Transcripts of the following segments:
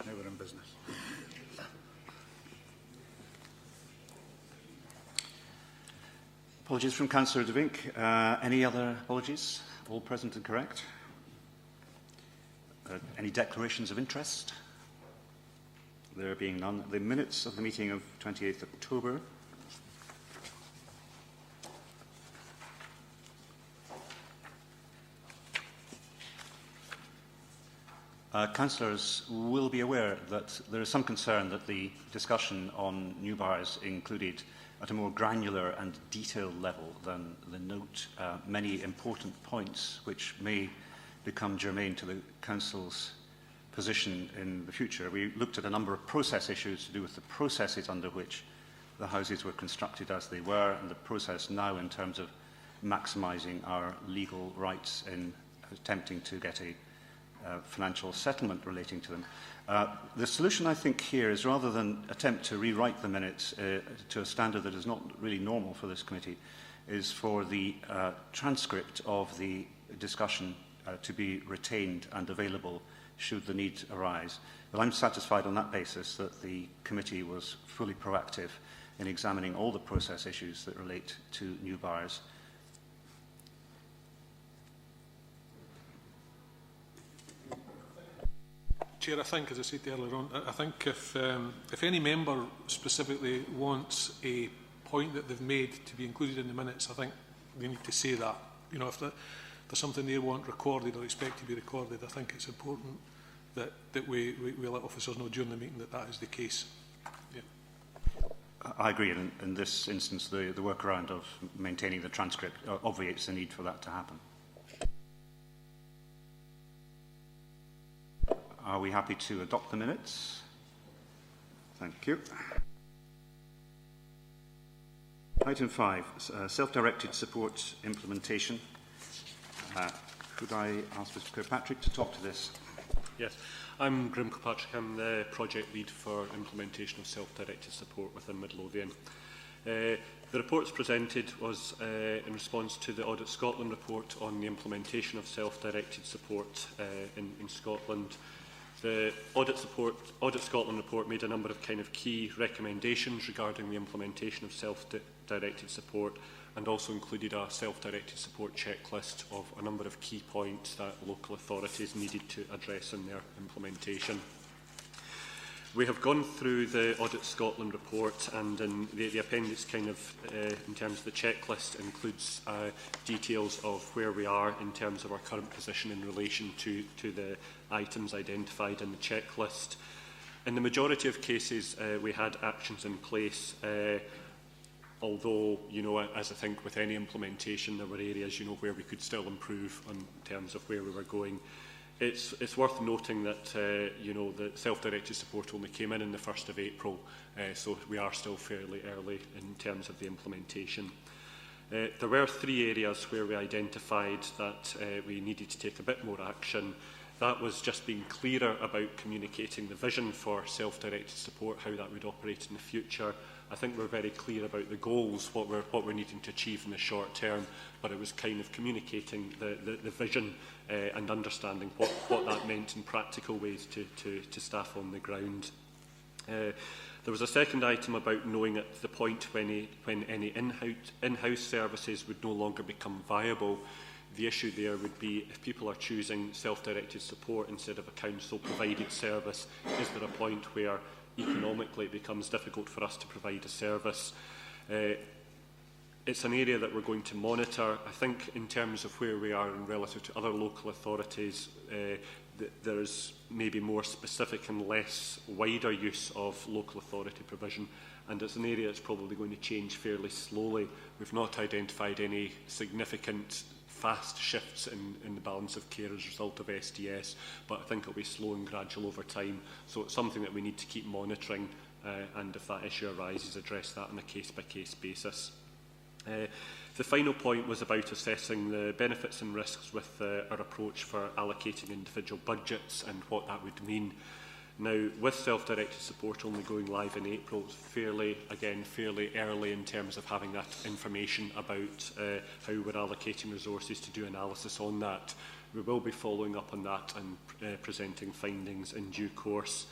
Now we're in business. Apologies from Councillor De Vink. Any other apologies? All present and correct? Any declarations of interest? There being none. The minutes of the meeting of 28th October. Councillors will be aware that there is some concern that the discussion on new bars included at a more granular and detailed level than the note many important points which may become germane to the Council's position in the future. We looked at a number of process issues to do with the processes under which the houses were constructed as they were, and the process now in terms of maximising our legal rights in attempting to get a financial settlement relating to them. The solution, I think, here is rather than attempt to rewrite the minutes to a standard that is not really normal for this committee, is for the transcript of the discussion to be retained and available should the need arise. But I'm satisfied on that basis that the committee was fully proactive in examining all the process issues that relate to new bars. Chair, I think, as I said earlier on, I think if any member specifically wants a point that they've made to be included in the minutes, I think they need to say that. You know, if there's something they want recorded or expect to be recorded, I think it's important that we let officers know during the meeting that that is the case. Yeah. I agree. In this instance, the workaround of maintaining the transcript obviates the need for that to happen. Are we happy to adopt the minutes? Thank you. Item 5, self-directed support implementation. Could I ask Mr Kirkpatrick to talk to this? Yes, I'm Graham Kirkpatrick. I'm the project lead for implementation of self-directed support within Midlothian. The reports presented was in response to the Audit Scotland report on the implementation of self-directed support in Scotland. The Audit Scotland report made a number of key recommendations regarding the implementation of self-directed support, and also included a self-directed support checklist of a number of key points that local authorities needed to address in their implementation. We have gone through the Audit Scotland report, and in the appendix in terms of the checklist includes details of where we are in terms of our current position in relation to the items identified in the checklist. In the majority of cases, we had actions in place, although, as I think with any implementation, there were areas, where we could still improve in terms of where we were going. It's worth noting that, the self-directed support only came in the 1st of April, so we are still fairly early in terms of the implementation. There were 3 areas where we identified that we needed to take a bit more action. That was just being clearer about communicating the vision for self-directed support, how that would operate in the future. I think we're very clear about the goals, what we're needing to achieve in the short term, but it was communicating the vision and understanding what that meant in practical ways to staff on the ground. There was a second item about knowing at the point when any in-house services would no longer become viable. The issue there would be if people are choosing self-directed support instead of a council-provided service, is there a point where economically it becomes difficult for us to provide a service? It's an area that we're going to monitor. I think in terms of where we are in relative to other local authorities, there's maybe more specific and less wider use of local authority provision, and it's an area that's probably going to change fairly slowly. We've not identified any significant fast shifts in the balance of care as a result of SDS, but I think it'll be slow and gradual over time. So it's something that we need to keep monitoring, and if that issue arises, address that on a case-by-case basis. The final point was about assessing the benefits and risks with our approach for allocating individual budgets and what that would mean. Now, with self-directed support only going live in April, it's fairly early in terms of having that information about how we're allocating resources to do analysis on that. We will be following up on that and presenting findings in due course.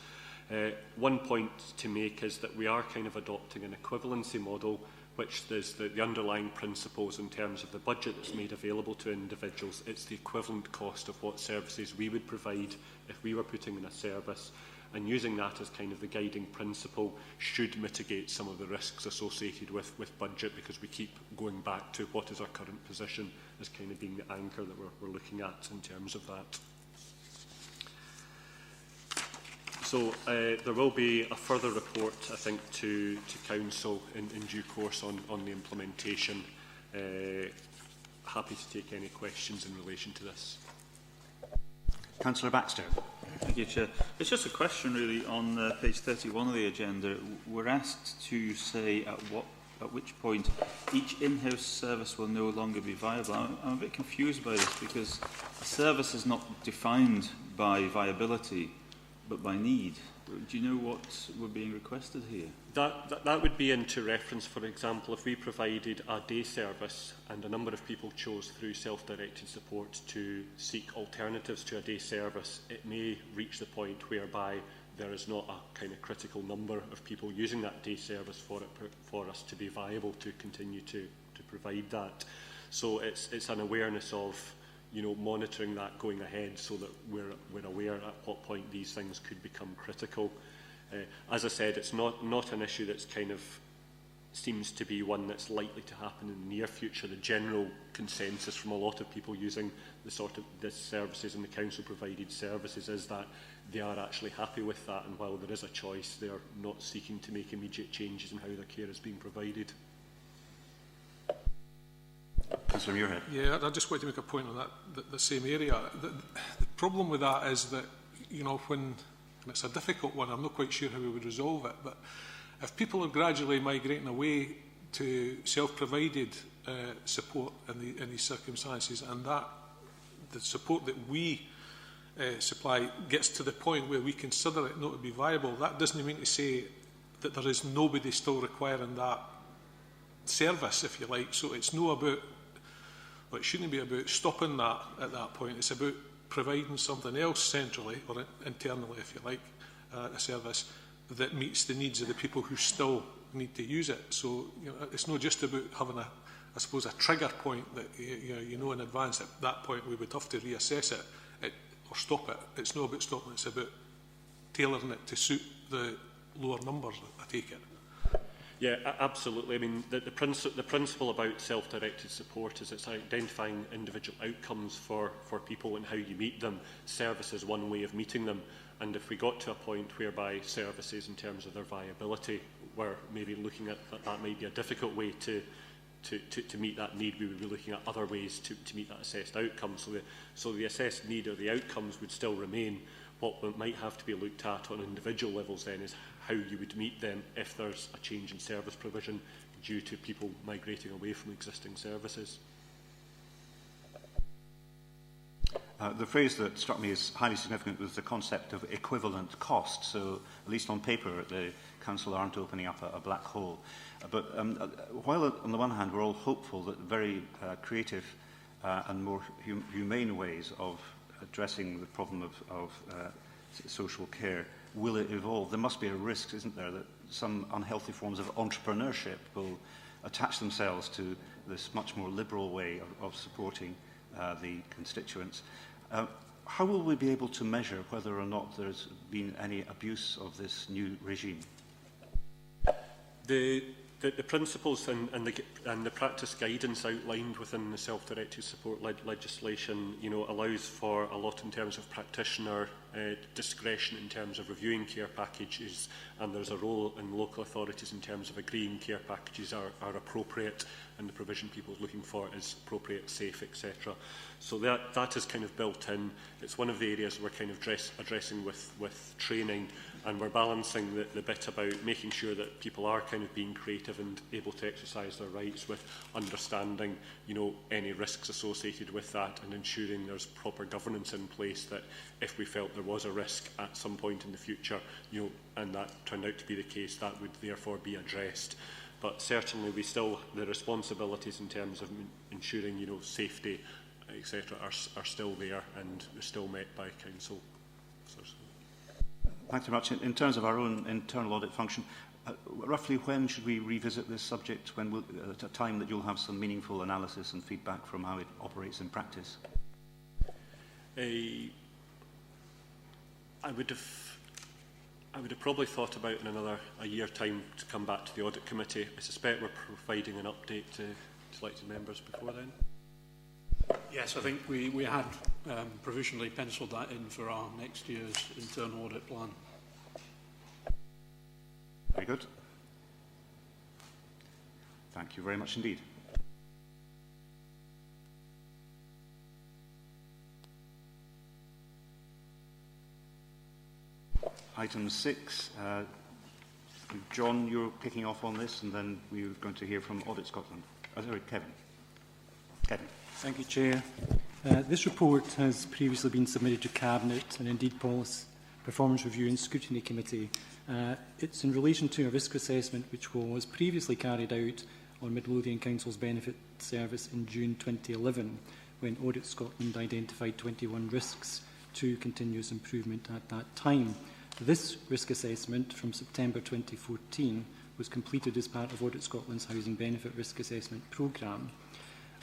One point to make is that we are kind of adopting an equivalency model, which is the underlying principles in terms of the budget that's made available to individuals. It's the equivalent cost of what services we would provide if we were putting in a service, and using that as kind of the guiding principle should mitigate some of the risks associated with budget, because we keep going back to what is our current position as kind of being the anchor that we're looking at in terms of that. So there will be a further report, I think, to Council in due course on the implementation. Happy to take any questions in relation to this. Councillor Baxter. Thank you, Chair. It's just a question really on page 31 of the agenda. We're asked to say at which point each in-house service will no longer be viable. I'm a bit confused by this, because a service is not defined by viability but by need. Do you know what we're being requested here? That would be into reference, for example, if we provided a day service and a number of people chose through self-directed support to seek alternatives to a day service, it may reach the point whereby there is not a kind of critical number of people using that day service for us to be viable to continue to provide that. So it's an awareness of, you know, monitoring that going ahead, so that we're aware at what point these things could become critical. As I said, it's not an issue that's kind of seems to be one that's likely to happen in the near future. The general consensus from a lot of people using the services and the council provided services is that they are actually happy with that, and while there is a choice, they are not seeking to make immediate changes in how their care is being provided. Councillor Muirhead. Yeah, I just want to make a point on the same area. The problem with that is that, you know, when it's a difficult one, I'm not quite sure how we would resolve it, but if people are gradually migrating away to self-provided support in these circumstances, and that the support that we supply gets to the point where we consider it not to be viable, that doesn't mean to say that there is nobody still requiring that service, if you like. So it's no about, well, it shouldn't be about stopping that at that point. It's about providing something else centrally or internally, if you like, a service that meets the needs of the people who still need to use it. So, you know, it's not just about having I suppose, a trigger point that you know in advance at that point we would have to reassess it or stop it. It's not about stopping. It's about tailoring it to suit the lower numbers, I take it. Yeah, absolutely. I mean, the principle about self-directed support is it's identifying individual outcomes for people and how you meet them. Service is one way of meeting them. And if we got to a point whereby services, in terms of their viability, were maybe looking at that might be a difficult way to meet that need, we would be looking at other ways to meet that assessed outcome. So the assessed need or the outcomes would still remain. What might have to be looked at on individual levels then is how you would meet them if there's a change in service provision due to people migrating away from existing services. The phrase that struck me as highly significant was the concept of equivalent cost. So, at least on paper, the Council aren't opening up a black hole. But while on the one hand we're all hopeful that very creative and more humane ways of addressing the problem of social care will it evolve, there must be a risk, isn't there, that some unhealthy forms of entrepreneurship will attach themselves to this much more liberal way of supporting the constituents. How will we be able to measure whether or not there's been any abuse of this new regime? The principles and the practice guidance outlined within the self-directed support legislation, you know, allows for a lot in terms of practitioner discretion in terms of reviewing care packages, and there's a role in local authorities in terms of agreeing care packages are appropriate and the provision people are looking for is appropriate, safe, etc. So that is kind of built in. It's one of the areas we're kind of addressing with training, and we're balancing the bit about making sure that people are kind of being creative and able to exercise their rights with understanding, you know, any risks associated with that, and ensuring there's proper governance in place that if we felt there was a risk at some point in the future, you know, and that turned out to be the case, that would therefore be addressed. But certainly we still, the responsibilities in terms of ensuring, you know, safety, etc. are still there and are still met by council. Thanks very much. In terms of our own internal audit function, roughly when should we revisit this subject? When will, at a time that you'll have some meaningful analysis and feedback from how it operates in practice? I would have probably thought about in another year time to come back to the audit committee. I suspect we're providing an update to selected members before then. Yes, I think we had provisionally penciled that in for our next year's internal audit plan. Very good. Thank you very much indeed. Item 6. John, you're kicking off on this, and then we're going to hear from Audit Scotland. Oh, sorry, Kevin. Kevin. Thank you, Chair. This report has previously been submitted to Cabinet and indeed Performance Review and Scrutiny Committee. It's in relation to a risk assessment which was previously carried out on Midlothian Council's benefit service in June 2011, when Audit Scotland identified 21 risks to continuous improvement at that time. This risk assessment from September 2014 was completed as part of Audit Scotland's Housing Benefit Risk Assessment Programme.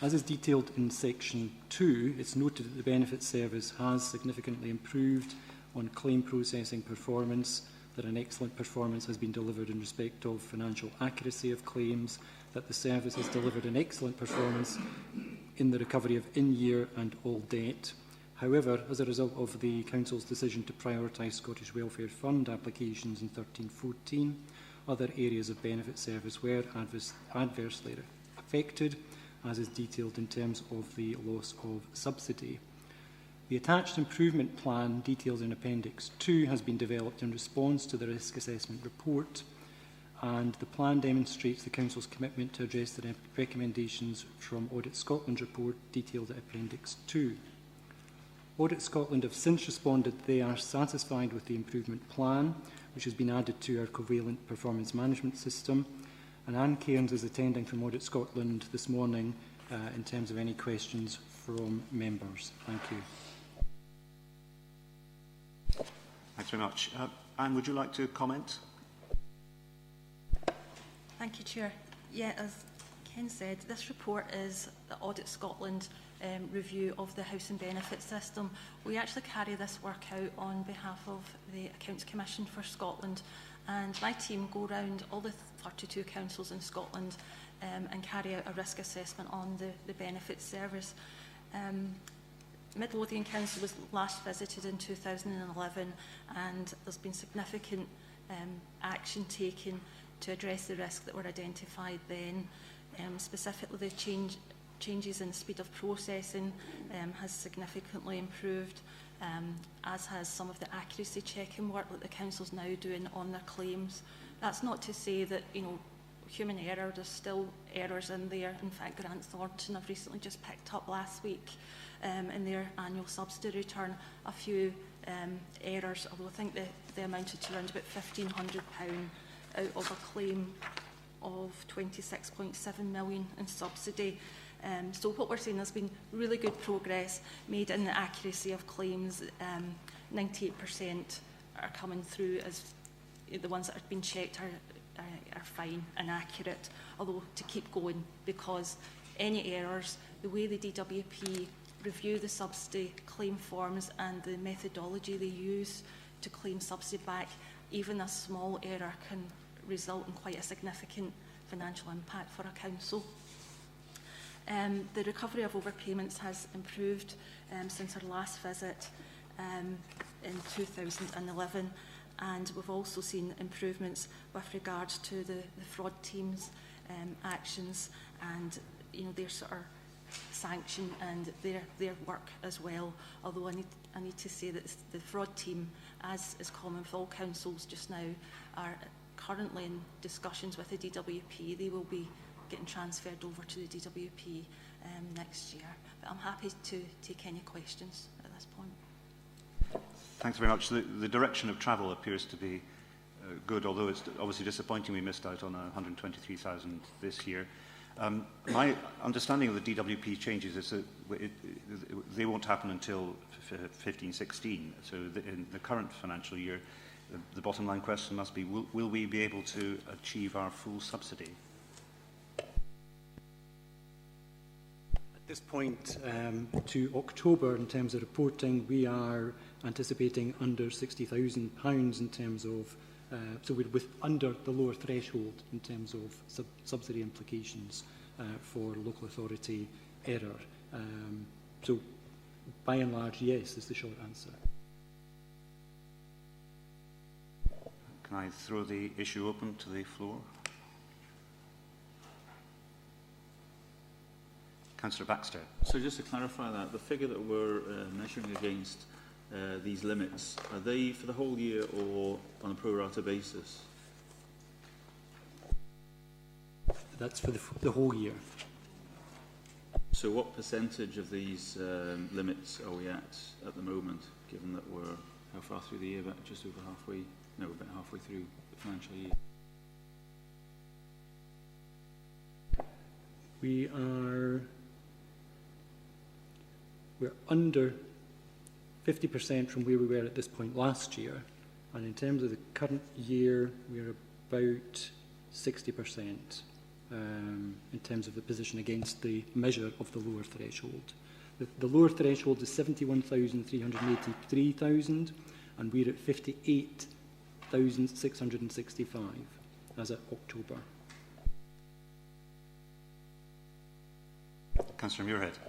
As is detailed in Section 2, it's noted that the benefit service has significantly improved on claim processing performance, that an excellent performance has been delivered in respect of financial accuracy of claims, that the service has delivered an excellent performance in the recovery of in-year and all debt. However, as a result of the Council's decision to prioritise Scottish Welfare Fund applications in 13-14, other areas of benefit service were adversely affected, as is detailed in terms of the loss of subsidy. The attached improvement plan, detailed in Appendix 2, has been developed in response to the risk assessment report, and the plan demonstrates the Council's commitment to address the recommendations from Audit Scotland's report, detailed at Appendix 2. Audit Scotland have since responded they are satisfied with the improvement plan, which has been added to our covalent performance management system, and Anne Cairns is attending from Audit Scotland this morning in terms of any questions from members. Thank you. Thanks very much. Anne, would you like to comment? Thank you, Chair. Yeah, as Ken said, this report is the Audit Scotland review of the Housing Benefit System. We actually carry this work out on behalf of the Accounts Commission for Scotland, and my team go around all the 32 councils in Scotland and carry out a risk assessment on the benefit service. Midlothian Council was last visited in 2011, and there's been significant action taken to address the risks that were identified then. Specifically, the changes in speed of processing has significantly improved, as has some of the accuracy checking work that the council's now doing on their claims. That's not to say that, human error, there's still errors in there. In fact, Grant Thornton have recently just picked up last week in their annual subsidy return a few errors, although I think they amounted to around about £1,500 out of a claim of 26.7 million in subsidy. So what we're saying, there's been really good progress made in the accuracy of claims. 98% are coming through as the ones that have been checked are fine and accurate, although to keep going, because any errors, the way the DWP review the subsidy claim forms and the methodology they use to claim subsidy back, even a small error can result in quite a significant financial impact for a council. The recovery of overpayments has improved since our last visit in 2011, and we've also seen improvements with regards to the fraud team's actions and their sort of sanction and their work as well. Although I need to say that the fraud team, as is common for all councils just now, are currently in discussions with the DWP. They will be getting transferred over to the DWP next year. But I'm happy to take any questions at this point. Thanks very much. The direction of travel appears to be good, although it's obviously disappointing we missed out on 123,000 this year. My understanding of the DWP changes is that they won't happen until 15-16. So in the current financial year, the bottom line question must be, will we be able to achieve our full subsidy? At this point to October, in terms of reporting, we are anticipating under £60,000 in terms of, so we're under the lower threshold in terms of subsidy implications for local authority error. So by and large, yes, is the short answer. Can I throw the issue open to the floor? Councillor Baxter. So just to clarify that, the figure that we're measuring against these limits, are they for the whole year or on a pro rata basis? That's for the whole year. So what percentage of these limits are we at the moment, given that we're how far through the year, but just over halfway, no, about halfway through the financial year? We're under 50% from where we were at this point last year, and in terms of the current year, we're about 60% in terms of the position against the measure of the lower threshold. The lower threshold is 71,383,000, and we're at 58,665 as of October. Councillor Muirhead.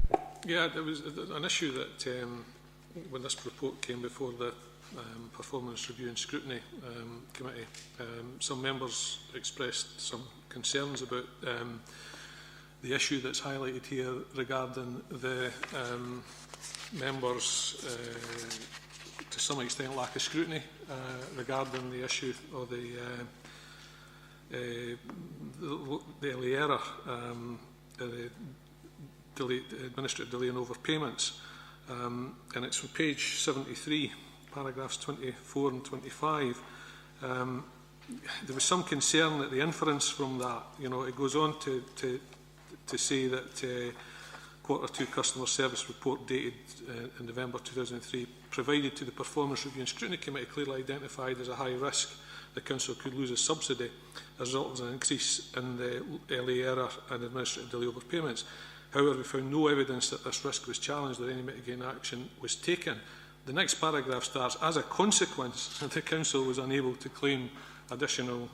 Yeah, there was an issue that when this report came before the Performance Review and Scrutiny Committee, some members expressed some concerns about the issue that's highlighted here regarding the members, to some extent, lack of scrutiny regarding the issue of the early error, administrative delay and overpayments. And it's from page 73, paragraphs 24 and 25. There was some concern that the inference from that, it goes on to say that Q2 customer service report dated in November 2003 provided to the Performance Review and Scrutiny Committee clearly identified as a high risk the Council could lose a subsidy as a result of an increase in the early error and administrative delay overpayments. However, we found no evidence that this risk was challenged or any mitigating action was taken. The next paragraph starts, as a consequence, the Council was unable to claim additional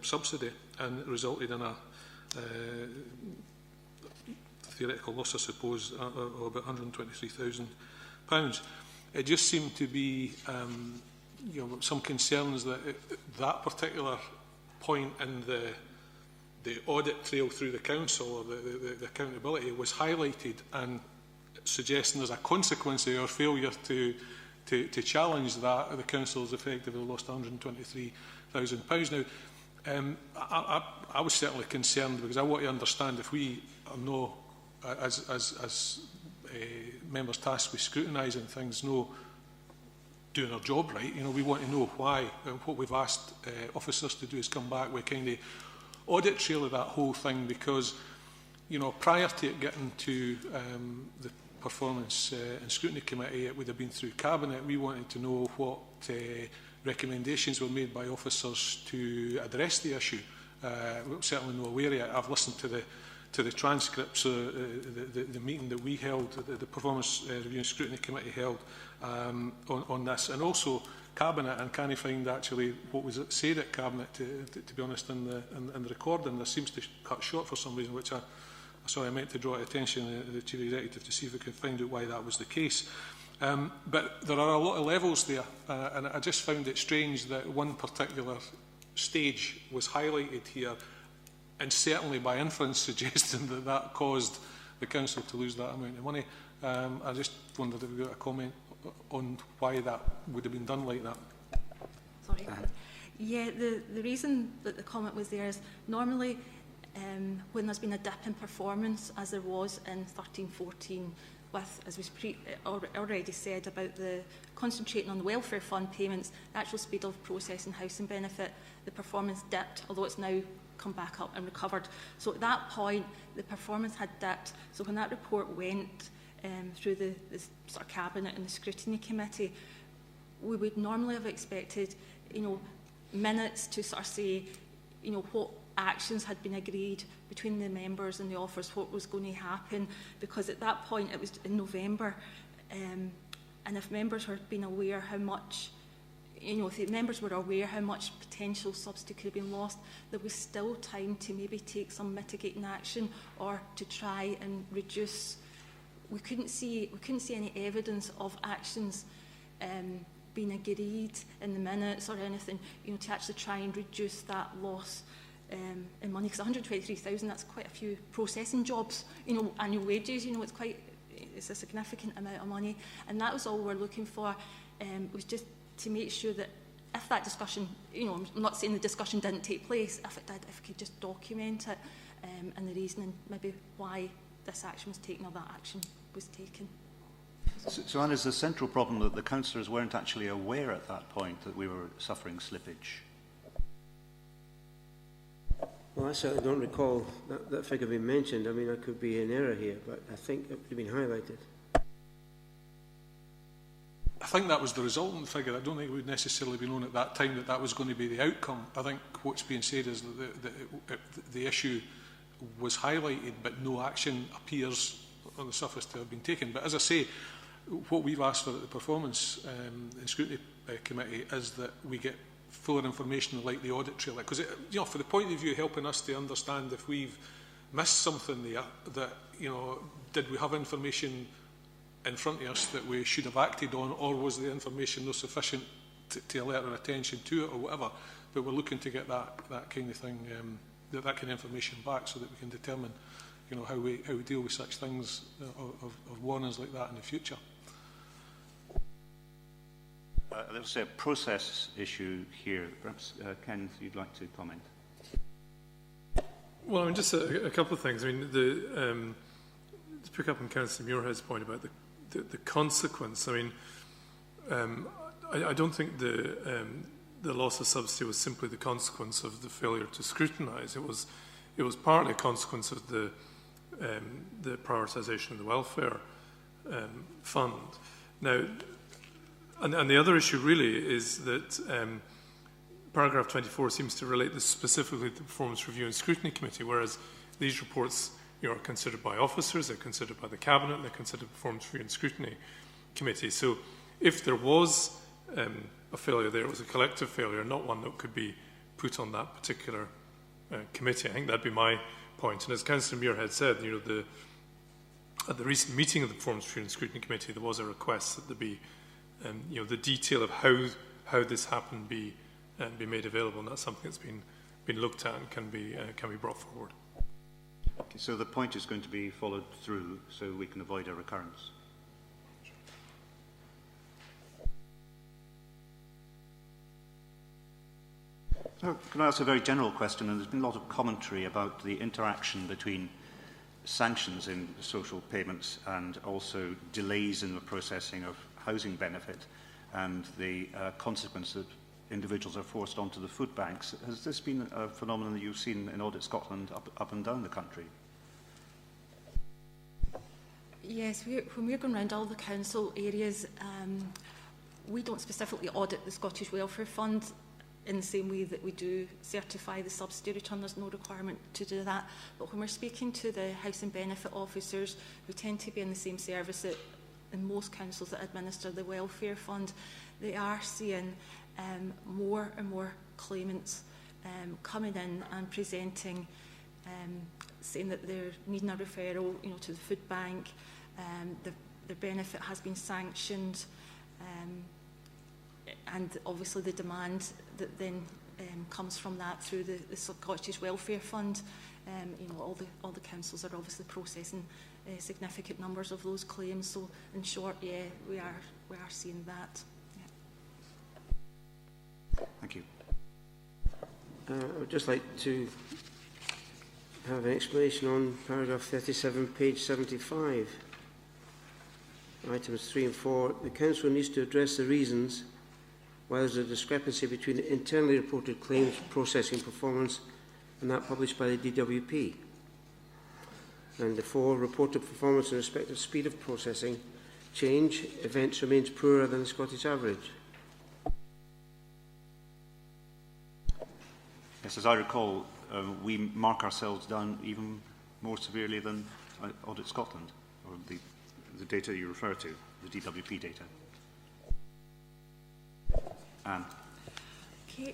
subsidy, and it resulted in a theoretical loss, I suppose, of about £123,000. It just seemed to be some concerns that that particular point in the audit trail through the Council, or the accountability, was highlighted and suggesting as a consequence of our failure to challenge that, the Council has effectively lost £123,000. Now, I was certainly concerned, because I want to understand if we are no, as members tasked with scrutinising things, no doing our job right. We want to know why. What we've asked officers to do is come back with kind of audit trail of that whole thing, because prior to it getting to the Performance and Scrutiny Committee, it would have been through Cabinet. We wanted to know what recommendations were made by officers to address the issue. We're certainly not aware of it. I've listened to the transcripts, the meeting that we held, the Performance Review and Scrutiny Committee held on this, and also Cabinet, and can't find actually what was said at Cabinet, to be honest, in the recording. This seems to cut short for some reason, which I meant to draw attention to the Chief Executive to see if we could find out why that was the case. But there are a lot of levels there, and I just found it strange that one particular stage was highlighted here, and certainly by inference suggesting that that caused the Council to lose that amount of money. I just wondered if we got a comment on why that would have been done like that. Sorry. Yeah, the reason that the comment was there is normally when there's been a dip in performance, as there was in 13-14, with, as was already said, about the concentrating on the welfare fund payments, the actual speed of processing housing benefit, the performance dipped, although it's now come back up and recovered. So at that point, the performance had dipped. So when that report went through the sort of Cabinet and the Scrutiny Committee, we would normally have expected minutes to sort of say, what actions had been agreed between the members and the offers, what was going to happen, because at that point it was in November, and if members were being aware how much, if the members were aware how much potential subsidy could have been lost, there was still time to maybe take some mitigating action or to try and reduce. We couldn't see any evidence of actions being agreed in the minutes or anything, to actually try and reduce that loss in money, because 123,000, that's quite a few processing jobs, annual wages, it's a significant amount of money, and that was all we're looking for, was just to make sure that if that discussion, I'm not saying the discussion didn't take place, if it did, if we could just document it, and the reasoning, maybe why this action was taken or that action was taken. So Anne, is the central problem that the councillors weren't actually aware at that point that we were suffering slippage? Well, I certainly don't recall that figure being mentioned. I mean, I could be in error here, but I think it would have been highlighted. I think that was the resultant figure. I don't think it would necessarily be known at that time that that was going to be the outcome. I think what's being said is that the issue was highlighted, but no action appears on the surface to have been taken. But as I say, what we've asked for at the Performance and Scrutiny Committee is that we get fuller information like the audit trail. Because, for the point of view helping us to understand if we've missed something there, that, did we have information in front of us that we should have acted on, or was the information not sufficient to alert our attention to it or whatever. But we're looking to get that kind of thing, that kind of information back so that we can determine how we deal with such things of warnings like that in the future. There's a process issue here. Perhaps, Ken, you'd like to comment? Well, I mean, just a couple of things. I mean, to pick up on Councillor Muirhead's point about the consequence. I mean, I don't think the loss of subsidy was simply the consequence of the failure to scrutinise. It was partly a consequence of the prioritisation of the welfare fund. Now, and the other issue really is that paragraph 24 seems to relate this specifically to the Performance Review and Scrutiny Committee, whereas these reports are considered by officers, they're considered by the Cabinet, they're considered Performance Review and Scrutiny Committee. So if there was a failure there, it was a collective failure, not one that could be put on that particular committee. I think that'd be my point. And as Councillor Muirhead said, at the recent meeting of the Performance Review and Scrutiny Committee, there was a request that there be the detail of how this happened be made available, and that's something that's been looked at and can be brought forward. Okay, so the point is going to be followed through so we can avoid a recurrence. So can I ask a very general question? And there's been a lot of commentary about the interaction between sanctions in social payments and also delays in the processing of housing benefit and the consequence that individuals are forced onto the food banks. Has this been a phenomenon that you've seen in Audit Scotland up and down the country? Yes, when we're going around all the council areas, we don't specifically audit the Scottish Welfare Fund in the same way that we do certify the subsidy return. There's no requirement to do that. But when we're speaking to the housing benefit officers, who tend to be in the same service in most councils that administer the welfare fund, they are seeing more and more claimants coming in and presenting, saying that they're needing a referral, to the food bank. The benefit has been sanctioned, and obviously the demand that then comes from that through the Scottish Welfare Fund. All the councils are obviously processing significant numbers of those claims. So in short, yeah, we are seeing that. Yeah. Thank you. I would just like to have an explanation on paragraph 37, page 75. Items 3 and 4. The Council needs to address the reasons why there is a discrepancy between the internally reported claims processing performance and that published by the DWP. And the 4, reported performance in respect of speed of processing change, events remains poorer than the Scottish average. Yes, as I recall, we mark ourselves down even more severely than Audit Scotland, or the data you refer to, the DWP data. Anne. Okay,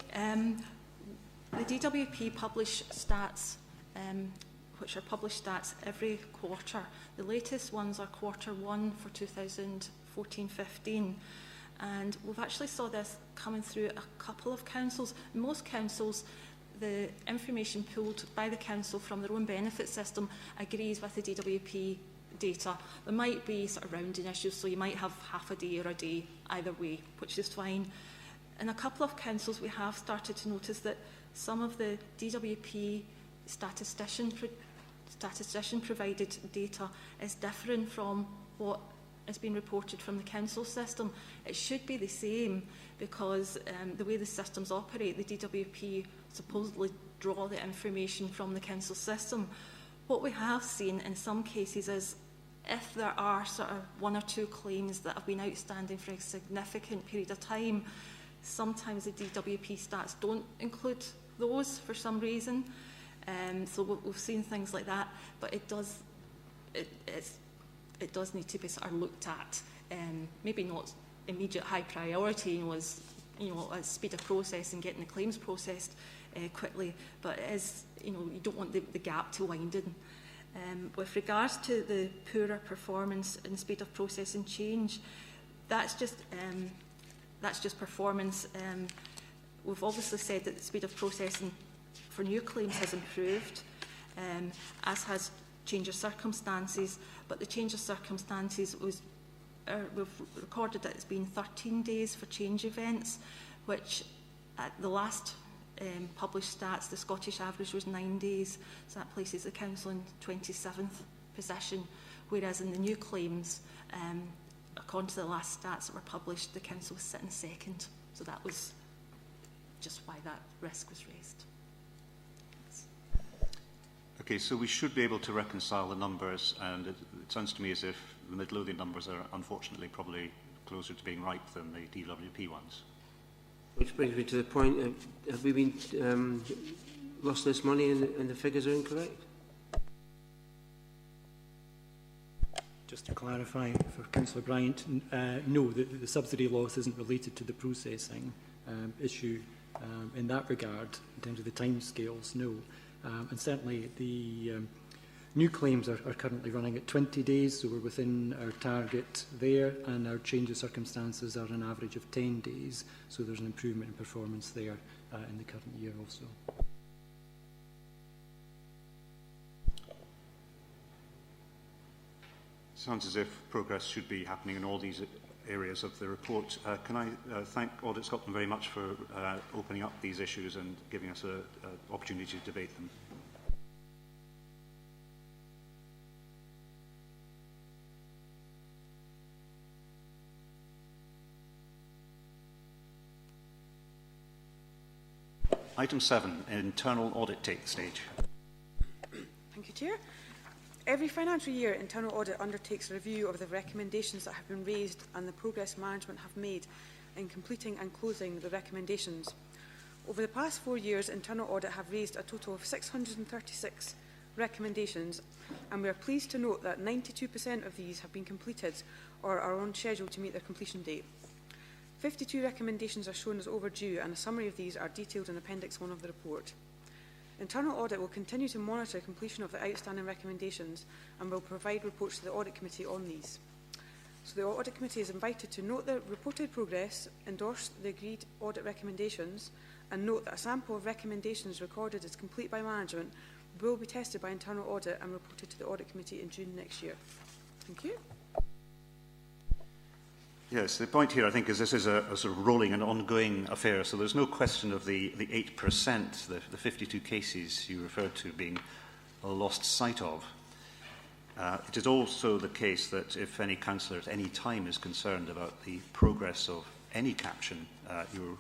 the DWP publish stats, which are published stats every quarter. The latest ones are Q1 for 2014-15, and we've actually saw this coming through a couple of councils. Most councils, the information pulled by the council from their own benefit system agrees with the DWP data. There might be sort of rounding issues, so you might have half a day or a day either way, which is fine. In a couple of councils, we have started to notice that some of the DWP statistician provided data is different from what is being reported from the council system. It should be the same because the way the systems operate, the DWP supposedly draw the information from the council system. What we have seen in some cases is if there are sort of 1 or 2 claims that have been outstanding for a significant period of time, sometimes the DWP stats don't include those for some reason. So we've seen things like that, but it does need to be sort of looked at. Maybe not immediate high priority, as speed of process and getting the claims processed quickly, but it is, you don't want the gap to widen. With regards to the poorer performance and speed of process and change, that's just performance. We've obviously said that the speed of processing for new claims has improved, as has change of circumstances, but the change of circumstances was, we've recorded that it's been 13 days for change events, which at the last published stats, the Scottish average was 9 days, so that places the council in 27th position, whereas in the new claims, according to the last stats that were published, the council was sitting second, so that was just why that risk was raised. Okay, so we should be able to reconcile the numbers, and it sounds to me as if the Midlothian numbers are unfortunately probably closer to being right than the DWP ones. Which brings me to the point, have we been lost this money and the figures are incorrect? Just to clarify for Councillor Bryant, no, the subsidy loss isn't related to the processing issue in that regard, in terms of the timescales, no. And certainly the new claims are currently running at 20 days, so we're within our target there, and our change of circumstances are an average of 10 days, so there's an improvement in performance there in the current year also. Sounds as if progress should be happening in all these areas of the report. Can I thank Audit Scotland very much for opening up these issues and giving us an opportunity to debate them. Item 7, internal audit take the stage. Thank you, Chair. Every financial year, internal audit undertakes a review of the recommendations that have been raised and the progress management have made in completing and closing the recommendations. Over the past 4 years, internal audit have raised a total of 636 recommendations, and we are pleased to note that 92% of these have been completed or are on schedule to meet their completion date. 52 recommendations are shown as overdue, and a summary of these are detailed in Appendix 1 of the report. Internal audit will continue to monitor completion of the outstanding recommendations and will provide reports to the Audit Committee on these. So the Audit Committee is invited to note the reported progress, endorse the agreed audit recommendations, and note that a sample of recommendations recorded as complete by management will be tested by internal audit and reported to the Audit Committee in June next year. Thank you. Yes, the point here, I think, is this is a sort of rolling and ongoing affair, so there's no question of the 8%, the 52 cases you referred to being lost sight of. It is also the case that if any councillor at any time is concerned about the progress of any caption, you're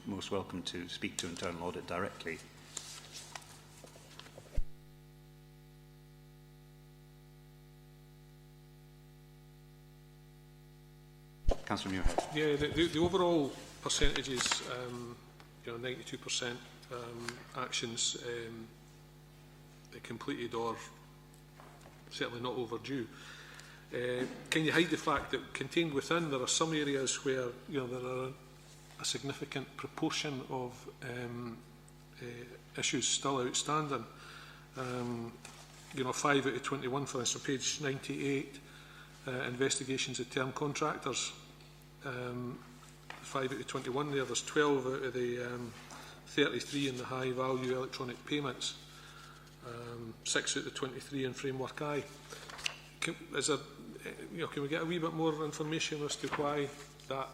most welcome to speak to internal audit directly. Councillor Muirhead. Yeah, the overall percentages 92% actions completed or certainly not overdue. Can you hide the fact that contained within there are some areas where there are a significant proportion of issues still outstanding? 5 out of 21, for instance, page 98, investigations of term contractors. 5 out of 21 there, there's 12 out of the 33 in the high value electronic payments, 6 out of 23 in framework I. Can we get a wee bit more information as to why that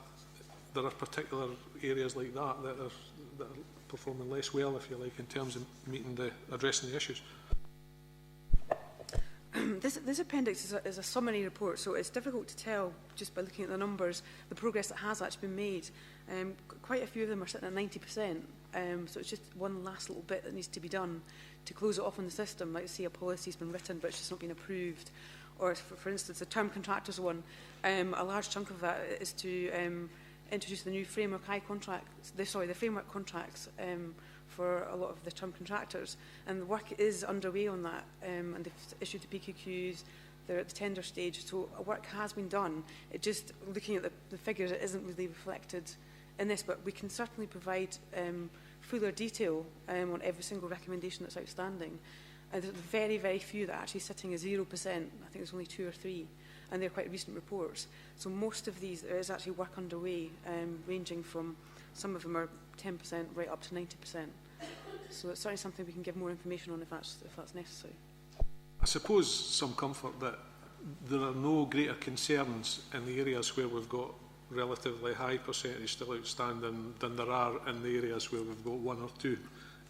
there are particular areas like that that are performing less well, if you like, in terms of addressing the issues? This appendix is a summary report, so it's difficult to tell just by looking at the numbers the progress that has actually been made. Quite a few of them are sitting at 90%, so it's just one last little bit that needs to be done to close it off on the system. Like, say, a policy's been written but it's just not been approved, or for instance, the term contractors one. A large chunk of that is to introduce the new framework the framework contracts for a lot of the term contractors, and the work is underway on that, and they've issued the PQQs, they're at the tender stage, so work has been done. It just, looking at the figures, it isn't really reflected in this, but we can certainly provide fuller detail on every single recommendation that's outstanding. There's very, very few that are actually sitting at 0%. I think there's only 2 or 3, and they're quite recent reports. So most of these, there is actually work underway, ranging from, some of them are 10% right up to 90%. So it's certainly something we can give more information on if that's necessary. I suppose some comfort that there are no greater concerns in the areas where we've got relatively high percentage still outstanding than there are in the areas where we've got 1 or 2.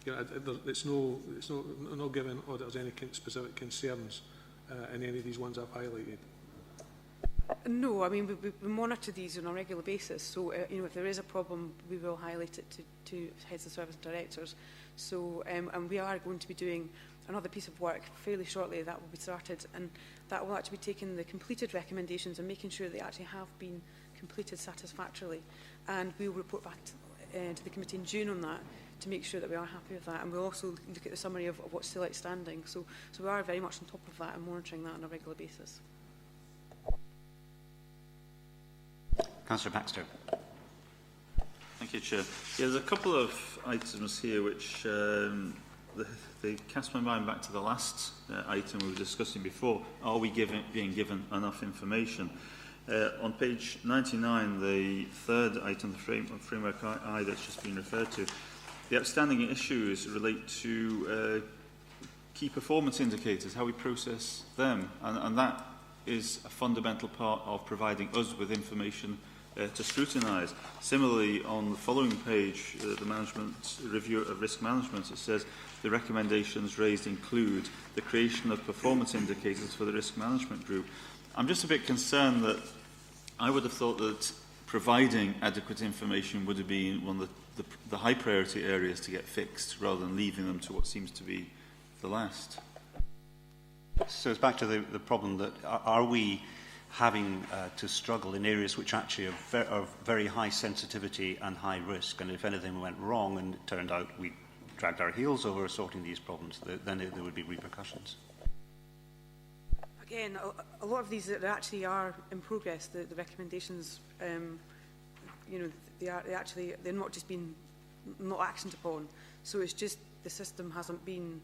It's not giving auditors any specific concerns in any of these ones I've highlighted. No, I mean, we monitor these on a regular basis. So, if there is a problem, we will highlight it to heads of service and directors. So, and we are going to be doing another piece of work fairly shortly that will be started, and that will actually be taking the completed recommendations and making sure they actually have been completed satisfactorily. And we will report back to the committee in June on that to make sure that we are happy with that. And we'll also look at the summary of what's still outstanding. So we are very much on top of that and monitoring that on a regular basis. Councillor Baxter. Thank you, Chair. Yeah, there's a couple of items here which they cast my mind back to the last item we were discussing before. Are we being given enough information? On page 99, the third item, the framework I that's just been referred to, the outstanding issues relate to key performance indicators, how we process them, and that is a fundamental part of providing us with information to scrutinise. Similarly, on the following page, the management review of risk management, it says the recommendations raised include the creation of performance indicators for the risk management group. I'm just a bit concerned that I would have thought that providing adequate information would have been one of the high priority areas to get fixed, rather than leaving them to what seems to be the last. So it's back to the problem that are we having to struggle in areas which actually are of very high sensitivity and high risk, and if anything went wrong and it turned out we dragged our heels over sorting these problems, then there would be repercussions. Again, a lot of these that actually are in progress, the recommendations, they're not just been not actioned upon. So it's just the system hasn't been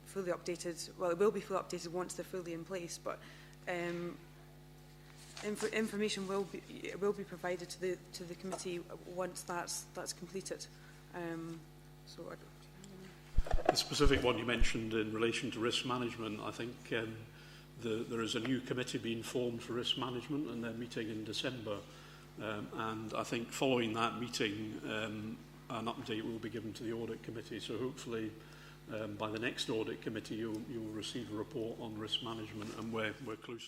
fully updated. Well, it will be fully updated once they're fully in place, but information will be provided to the committee once that's completed. The specific one you mentioned in relation to risk management, I think there is a new committee being formed for risk management, and they're meeting in December. And I think following that meeting, an update will be given to the audit committee. So hopefully, by the next audit committee, you'll receive a report on risk management, and we're closely